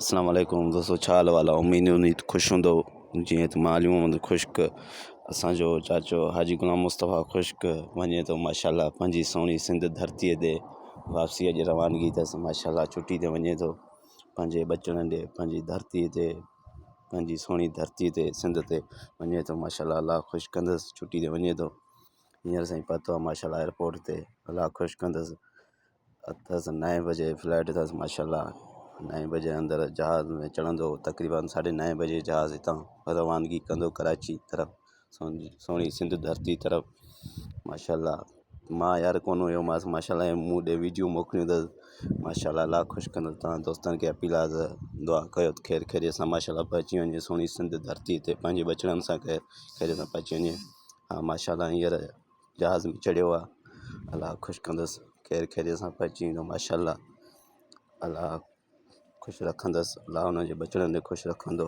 अस्सलाम वालेकुम दोस्तों, छा हाल वाला उम्मीद ख़ुशि हूंदो जीअं त मालियूं ख़ुश्क असांजो चाचो हाजी गुलाम मुस्तफ़ा ख़ुश्क वञे थो माशाल्लाह पंहिंजी सुहिणी सिंध धरतीअ ते वापसी अॼु रवानगी अथसि माशाल्लाह छुटी ते वञे थो पंहिंजे बचड़नि ॾे पंहिंजी धरतीअ ते पंहिंजी सुहिणी धरतीअ ते सिंध ते वञे थो माशाल्लाह अलाह ख़ुशि कंदुसि छुटी ते वञे थो हींअर साईं पहुतो आहे माशाल्लाह एयरपोर्ट ते अलाह ख़ुशि कंदुसि अथसि 9 बजे फ्लाइट अथसि माशाल्लाह 9 बजे अंदरि जहाज़ में चढ़ंदो तक़रीबन 9:30 बजे जहाज़ हितां रवानगी कंदो कराची तरफ़ सुहिणी सिंध धरती तरफ़ माशाल्लाह मां यार कोन हुयोमांसि माशाल्लाह मूं ॾे वीडियो मोकिलियूं अथसि माशाल्लाह अलाह ख़ुशि कंदो तव्हां दोस्तनि खे अपील आहे त दुआ कयो त ख़ैरु ख़ैरियत सां माशाल्लाह पहुची वञे सुहिणी सिंध धरती ते पंहिंजे बचड़नि सां ख़ैरियत सां पहुची वञे हा माशाल्लाह हींअर जहाज़ में चढ़ियो आहे अलाह ख़ुशि कंदुसि ख़ैरु ख़ैरियत सां पहुची वेंदो माशाल्लाह अलाह ख़ुशि रखंदुसि अलाह हुनजे बचड़नि खे ख़ुशि रखंदो